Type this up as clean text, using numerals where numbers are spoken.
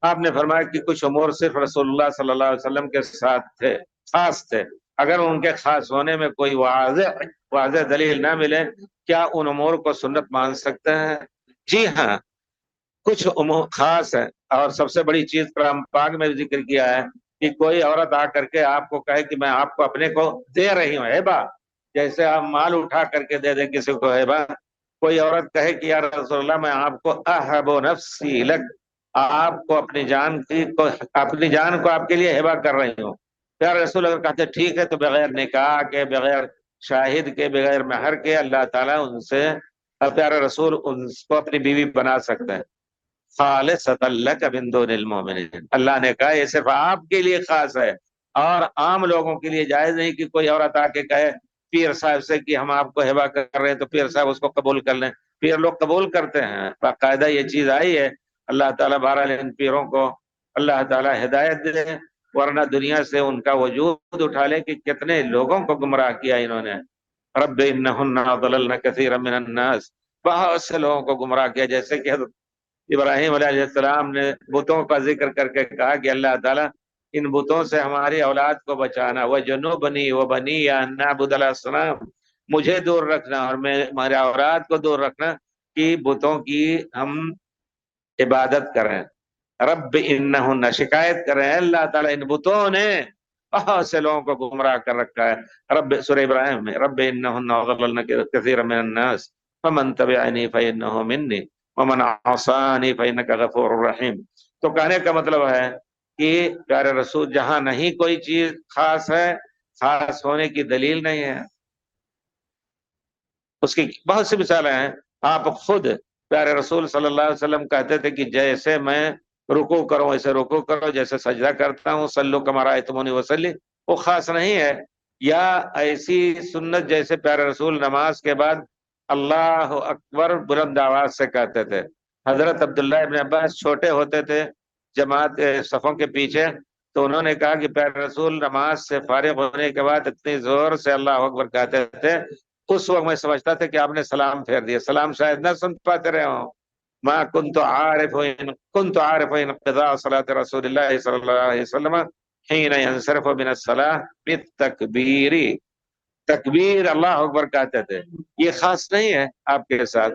آپ نے فرمایا کہ کچھ امور صرف رسول اللہ صلی اللہ علیہ وسلم کے ساتھ تھے، خاص تھے، اگر ان کے خاص ہونے میں کوئی واضح دلیل نہ ملے کیا ان امور کو سنت مان سکتے ہیں؟ جی ہاں، کچھ امور خاص ہے، اور سب سے بڑی چیز قرآن پاک میں ذکر کیا ہے کہ کوئی عورت آ کر کے آپ کو کہے کہ میں آپ کو اپنے کو دے رہی ہوں ہیبا، جیسے آپ مال اٹھا کر کے دے دیں کسی کو ہیبا، کوئی عورت کہے کہ یا رسول اللہ میں آپ کو احب نفسی لک، آپ کو اپنی جان کو آپ کے لیے ہبہ کر رہی ہوں، پیارے رسول اگر کہتے ٹھیک ہے تو بغیر نکاح کے، بغیر شاہد کے، بغیر مہر کے اللہ تعالیٰ ان سے، پیارے رسول ان کو اپنی بیوی بنا سکتے ہیں، خالصۃ لک من دون المؤمنین، اللہ نے کہا یہ صرف آپ کے لیے خاص ہے، اور عام لوگوں کے لیے جائز نہیں کہ کوئی عورت آ کے کہے پیر صاحب سے کہ ہم آپ کو ہبہ کر رہے ہیں تو پیر صاحب اس کو قبول کر لیں، پیر لوگ قبول کرتے ہیں، باقاعدہ یہ چیز آئی ہے، اللہ تعالیٰ بہرحال ان پیروں کو اللہ تعالیٰ ہدایت دے، ورنہ دنیا سے ان کا وجود اٹھا لے کہ کتنے لوگوں کو گمراہ کیا انہوں نے، رب انہن ضللن کثیرا من الناس، بہت سے لوگوں کو گمراہ کیا، جیسے کہ حضرت ابراہیم علیہ السلام نے بتوں کا ذکر کر کے کہا کہ اللہ تعالیٰ ان بتوں سے ہماری اولاد کو بچانا، وجنبنی وبنی ان نعبد الاصنام، مجھے دور رکھنا اور ہمارے اولاد کو دور رکھنا کہ بتوں کی ہم عبادت کریں، رب انہن شکایت کریں اللہ تعالیٰ ان بتوں نے بہت سے لوگوں کو گمراہ کر رکھا ہے، رب سورہ ابراہیم میں رب انہن اضللن کثیرا من الناس فمن تبعنی فانہ منی ومن عصانی فانک غفور رحیم، تو کہنے کا مطلب ہے کہ پیارے رسول جہاں نہیں کوئی چیز خاص ہے، خاص ہونے کی دلیل نہیں ہے، اس کی بہت سی مثالیں ہیں، آپ خود پیارے رسول صلی اللہ علیہ وسلم کہتے تھے کہ جیسے میں رکوع کروں ایسے رکوع کرو، جیسے سجدہ کرتا ہوں صلو کما رأیتمونی وصلی، وہ خاص نہیں ہے، یا ایسی سنت جیسے پیارے رسول نماز کے بعد اللہ اکبر بلند آواز سے کہتے تھے، حضرت عبداللہ ابن عباس چھوٹے ہوتے تھے جماعت صفوں کے پیچھے، تو انہوں نے کہا کہ پیارے رسول نماز سے فارغ ہونے کے بعد اتنی زور سے اللہ اکبر کہتے تھے، اس وقت میں سمجھتا تھا کہ آپ نے سلام پھیر دیا، سلام شاید نہ سن پاتے رہے ہوں، ما كنت عارف انقضاء صلاة رسول اللہ صلی اللہ علیہ وسلم حين ينصرف من الصلاة بالتکبیر، تکبیر اللہ اکبر کہتے تھے، یہ خاص نہیں ہے آپ کے ساتھ،